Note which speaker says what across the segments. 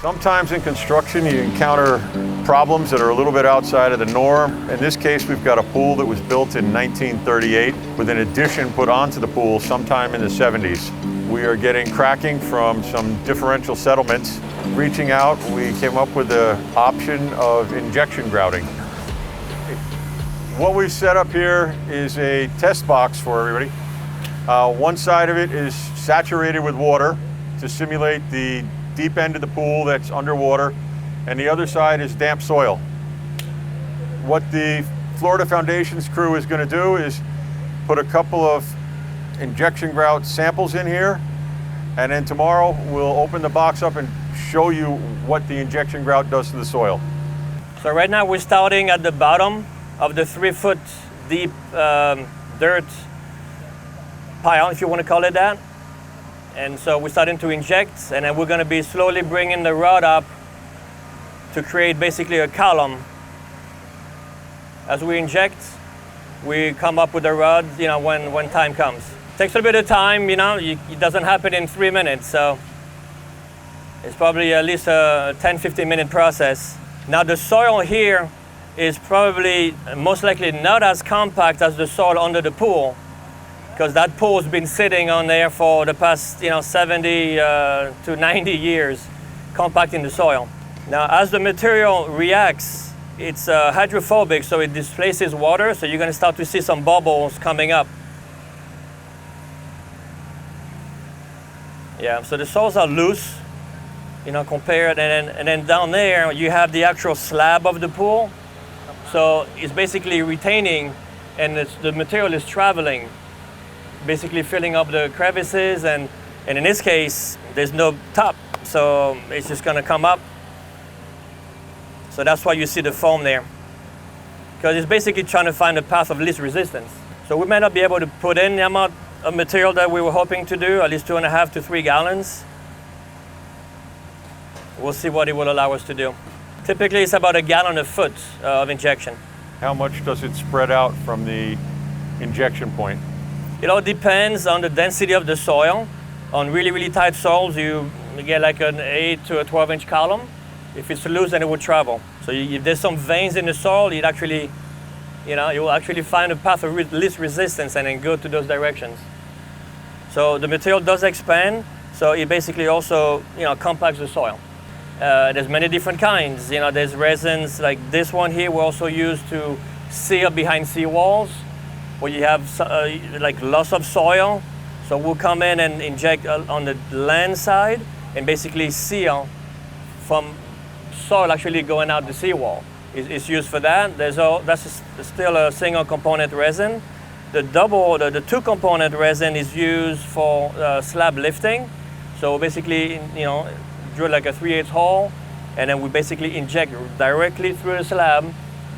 Speaker 1: Sometimes in construction you encounter problems that are a little bit outside of the norm. In this case, we've got a pool that was built in 1938 with an addition put onto the pool sometime in the 70s. We are getting cracking from some differential settlements. Reaching out, we came up with the option of injection grouting. What we've set up here is a test box for everybody. One side of it is saturated with water to simulate the deep end of the pool that's underwater, and the other side is damp soil. What the Florida Foundation's crew is going to do is put a couple of injection grout samples in here, and then tomorrow we'll open the box up and show you what the injection grout does to the soil.
Speaker 2: So right now we're starting at the bottom of the 3-foot deep dirt pile, if you want to call it that. And so we're starting to inject, and then we're going to be slowly bringing the rod up to create basically a column. As we inject, we come up with a rod, when time comes. It takes a little bit of time, it doesn't happen in 3 minutes, so it's probably at least a 10-15 minute process. Now the soil here is probably most likely not as compact as the soil under the pool, because that pool's been sitting on there for the past 70 to 90 years, compacting the soil. Now as the material reacts, it's hydrophobic, so it displaces water, so you're going to start to see some bubbles coming up. Yeah, so the soils are loose, compared, and then down there you have the actual slab of the pool. So it's basically retaining, and the material is traveling, basically filling up the crevices, and in this case, there's no top, so it's just gonna come up. So that's why you see the foam there, because it's basically trying to find a path of least resistance. So we may not be able to put in the amount of material that we were hoping to do, at least 2.5 to 3 gallons. We'll see what it will allow us to do. Typically, it's about 1 gallon a foot of injection.
Speaker 1: How much does it spread out from the injection point?
Speaker 2: It all depends on the density of the soil. On really, really tight soils, you get like an 8 to a 12-inch column. If it's loose, then it will travel. So if there's some veins in the soil, you will actually find a path of least resistance and then go to those directions. So the material does expand, so it basically also compacts the soil. There's many different kinds. There's resins like this one here we also use to seal behind seawalls, where you have like loss of soil. So we'll come in and inject on the land side and basically seal from soil actually going out the seawall. It's used for that. That's still a single component resin. The 2-component resin is used for slab lifting. So basically, drill like a 3/8 hole, and then we basically inject directly through the slab,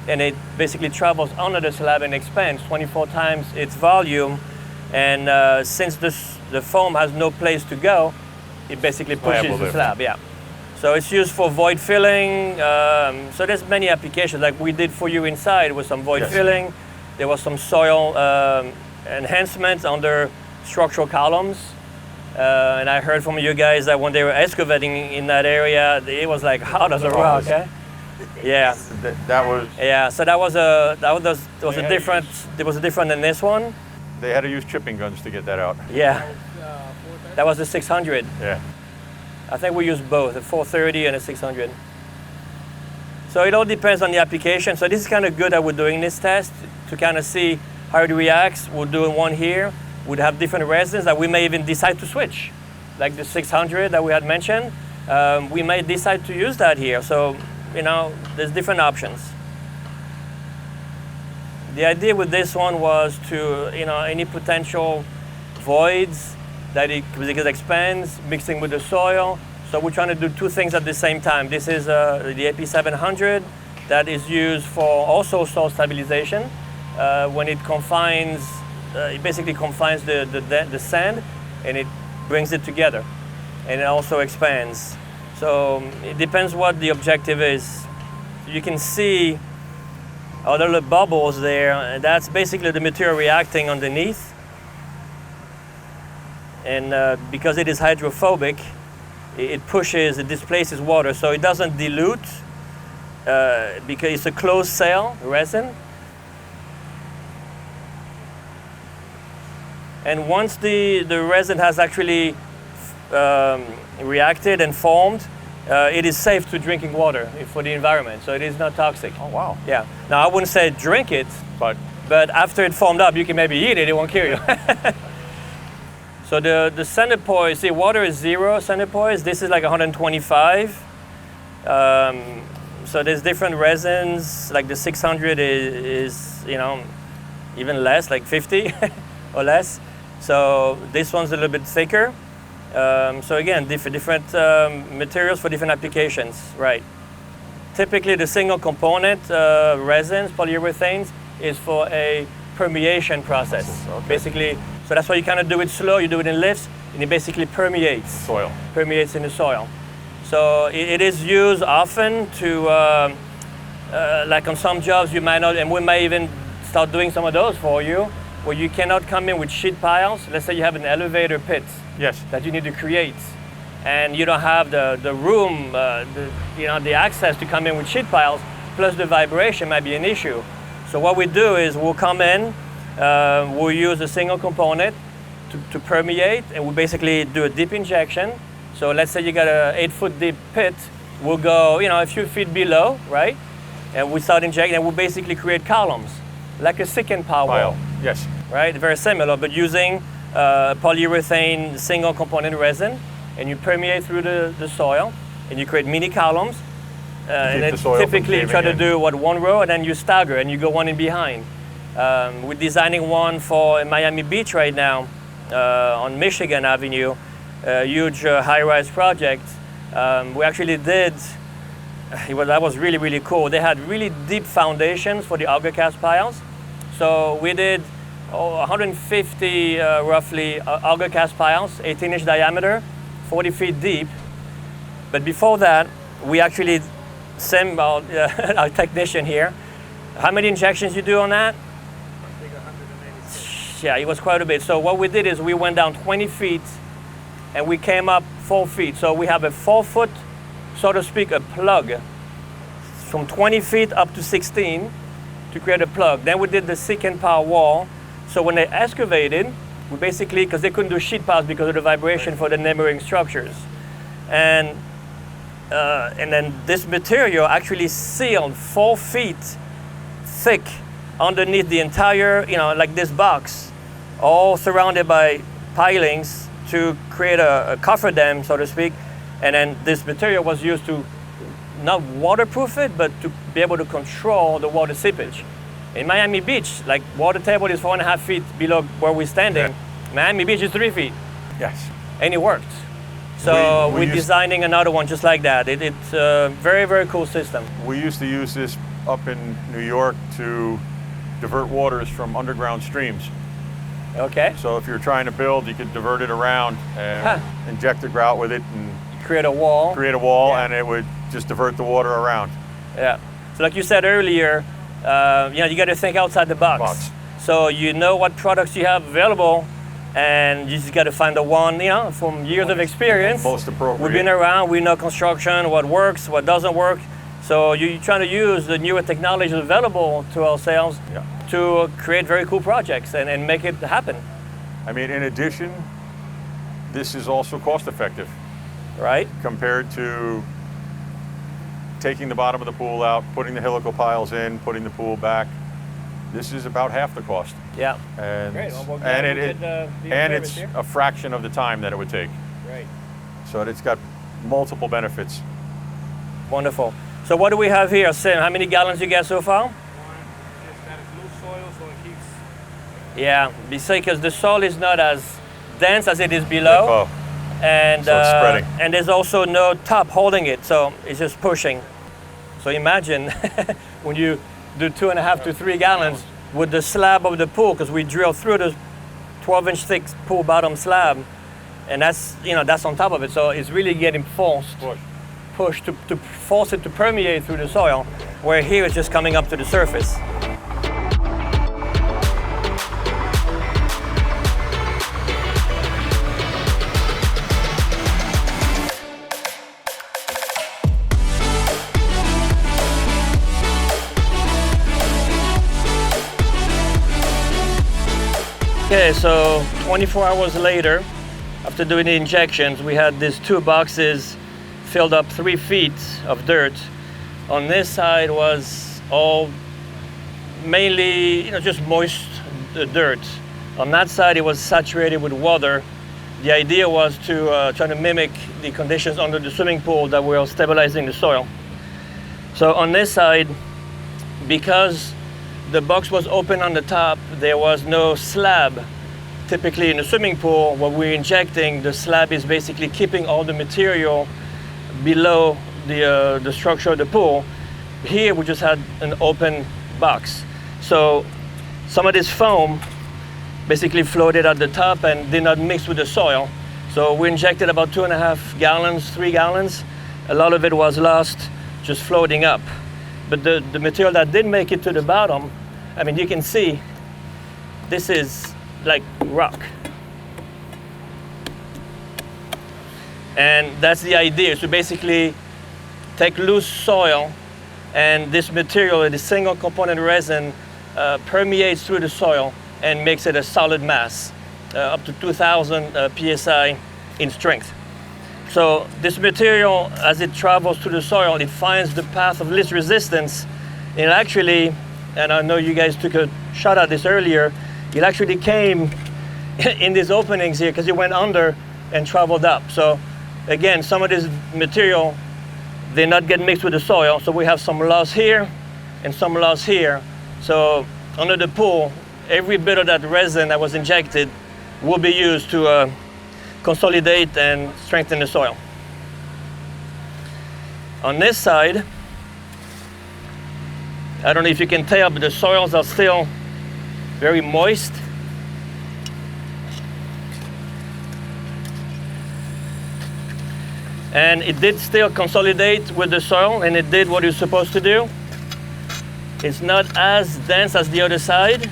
Speaker 2: and it basically travels under the slab and expands 24 times its volume. And since the foam has no place to go, it basically pushes the slab. Yeah. So it's used for void filling. So there's many applications, like we did for you inside with some void filling. There was some soil enhancements under structural columns. And I heard from you guys that when they were excavating in that area, it was like hard as a rock. Eh? Yeah.
Speaker 1: That was.
Speaker 2: Yeah. So that was a different. It was different than this one.
Speaker 1: They had to use chipping guns to get that out.
Speaker 2: Yeah. That was the 600.
Speaker 1: Yeah.
Speaker 2: I think we used both, a 430 and a 600. So it all depends on the application. So this is kind of good that we're doing this test to kind of see how it reacts. We're doing one here. We'd have different resins that we may even decide to switch, like the 600 that we had mentioned. We may decide to use that here. So, there's different options. The idea with this one was to, any potential voids that it expands, mixing with the soil. So we're trying to do 2 things at the same time. This is the AP700 that is used for also soil stabilization. When it confines, it basically confines the sand, and it brings it together, and it also expands. So it depends what the objective is. You can see all the little bubbles there, and that's basically the material reacting underneath. And because it is hydrophobic, it pushes, it displaces water, so it doesn't dilute because it's a closed cell resin. And once the resin has actually reacted and formed, it is safe to drinking water for the environment, so it is not toxic.
Speaker 1: Oh, wow.
Speaker 2: Yeah. Now, I wouldn't say drink it,
Speaker 1: But
Speaker 2: but after it formed up, you can maybe eat it, it won't kill you. So the centipoise, see, water is 0 centipoise. This is like 125. So there's different resins, like the 600 is even less, like 50 or less. So this one's a little bit thicker. So again, different materials for different applications, right? Typically the single component resins, polyurethanes, is for a permeation process.
Speaker 1: Okay.
Speaker 2: Basically, so that's why you kind of do it slow, you do it in lifts, and it basically permeates in the soil. So it is used often to, like on some jobs you might not, and we may even start doing some of those for you, where you cannot come in with sheet piles. Let's say you have an elevator pit.
Speaker 1: yes,
Speaker 2: That you need to create, and you don't have the room, the access to come in with sheet piles, plus the vibration might be an issue. So what we do is we'll come in, we'll use a single component to permeate, and we'll basically do a deep injection. So let's say you got a 8-foot deep pit, we'll go a few feet below, right? And we start injecting, and we'll basically create columns, like a second power wall,
Speaker 1: yes.
Speaker 2: right? Very similar, but using polyurethane single component resin, and you permeate through the soil, and you create mini columns. And then
Speaker 1: the soil from
Speaker 2: typically you try to
Speaker 1: caving in.
Speaker 2: do one row, and then you stagger, and you go one in behind. We're designing one for Miami Beach right now, on Michigan Avenue, a huge high-rise project. We actually did, that was really, really cool. They had really deep foundations for the auger cast piles. So we did 150 roughly auger cast piles, 18-inch diameter, 40 feet deep. But before that, we actually sent our technician here. How many injections you do on that?
Speaker 3: I think 180.
Speaker 2: Yeah, it was quite a bit. So what we did is we went down 20 feet and we came up 4 feet. So we have a 4-foot, so to speak, a plug from 20 feet up to 16 to create a plug. Then we did the second power wall. So when they excavated, we basically, because they couldn't do sheet piles because of the vibration for the neighboring structures. And then this material actually sealed 4 feet thick underneath the entire, like this box, all surrounded by pilings to create a coffer dam, so to speak. And then this material was used to not waterproof it, but to be able to control the water seepage. In Miami Beach, like water table is 4.5 feet below where we're standing.
Speaker 1: Yeah.
Speaker 2: Miami Beach is 3 feet,
Speaker 1: Yes.
Speaker 2: and it worked. So
Speaker 1: We
Speaker 2: we're
Speaker 1: used-
Speaker 2: designing another one just like that. It's a very, very cool system.
Speaker 1: We used to use this up in New York to divert waters from underground streams.
Speaker 2: Okay,
Speaker 1: So if you're trying to build, you could divert it around and
Speaker 2: Huh.
Speaker 1: inject the grout with it and
Speaker 2: create a wall.
Speaker 1: create a wall,
Speaker 2: Yeah.
Speaker 1: and it would just divert the water around.
Speaker 2: Yeah. So like you said earlier, you got to think outside the box. So you know what products you have available, and you just got to find the one, from years of experience.
Speaker 1: Most appropriate.
Speaker 2: We've been around, we know construction, what works, what doesn't work. So you're trying to use the newer technologies available to ourselves
Speaker 1: Yeah.
Speaker 2: to create very cool projects and make it happen,
Speaker 1: I mean, in addition, this is also cost effective
Speaker 2: right?
Speaker 1: compared to taking the bottom of the pool out, putting the helical piles in, putting the pool back. This is about half the cost.
Speaker 2: Yeah.
Speaker 1: And,
Speaker 2: Great. Well, we're glad
Speaker 1: and,
Speaker 2: we
Speaker 1: it,
Speaker 2: did, the
Speaker 1: and
Speaker 2: service
Speaker 1: it's
Speaker 2: here.
Speaker 1: a fraction of the time that it would take.
Speaker 2: Great.
Speaker 1: So it's got multiple benefits.
Speaker 2: Wonderful. So what do we have here, Sim? How many gallons you get so far?
Speaker 3: One is that it's loose soil, so it keeps.
Speaker 2: Yeah, because the soil is not as dense as it is below,
Speaker 1: Oh,
Speaker 2: and
Speaker 1: so it's spreading.
Speaker 2: and there's also no top holding it, so it's just pushing. So imagine when you do 2.5 to 3 gallons with the slab of the pool, because we drill through the 12-inch thick pool bottom slab, and that's that's on top of it. So it's really getting pushed to force it to permeate through the soil, where here it's just coming up to the surface. Okay, so 24 hours later, after doing the injections, we had these 2 boxes filled up 3 feet of dirt. On this side was all mainly, just moist dirt. On that side, it was saturated with water. The idea was to try to mimic the conditions under the swimming pool that were stabilizing the soil. So on this side, because the box was open on the top, there was no slab. Typically in the swimming pool, what we're injecting, the slab is basically keeping all the material below the structure of the pool. Here we just had an open box. So some of this foam basically floated at the top and did not mix with the soil. So we injected about 2.5 gallons, 3 gallons. A lot of it was lost, just floating up. But the material that did make it to the bottom, I mean, you can see this is like rock. And that's the idea, to basically take loose soil, and this material, the single component resin, permeates through the soil and makes it a solid mass, up to 2,000 psi in strength. So this material, as it travels through the soil, it finds the path of least resistance. It actually, and I know you guys took a shot at this earlier, it actually came in these openings here because it went under and traveled up. So again, some of this material did not get mixed with the soil, so we have some loss here and some loss here. So under the pool, every bit of that resin that was injected will be used to consolidate and strengthen the soil. On this side, I don't know if you can tell, but the soils are still very moist. And it did still consolidate with the soil, and it did what it's supposed to do. It's not as dense as the other side,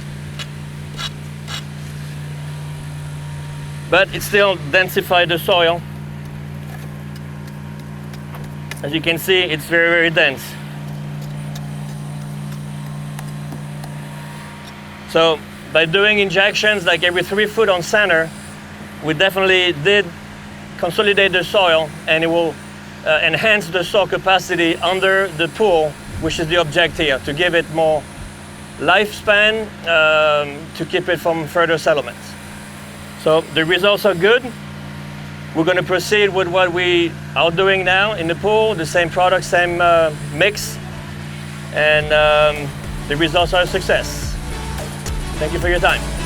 Speaker 2: but it still densified the soil. As you can see, it's very, very dense. So by doing injections like every 3 foot on center, we definitely did consolidate the soil, and it will enhance the soil capacity under the pool, which is the object here, to give it more lifespan, to keep it from further settlements. So the results are good. We're going to proceed with what we are doing now in the pool, the same product, same mix, and the results are a success. Thank you for your time.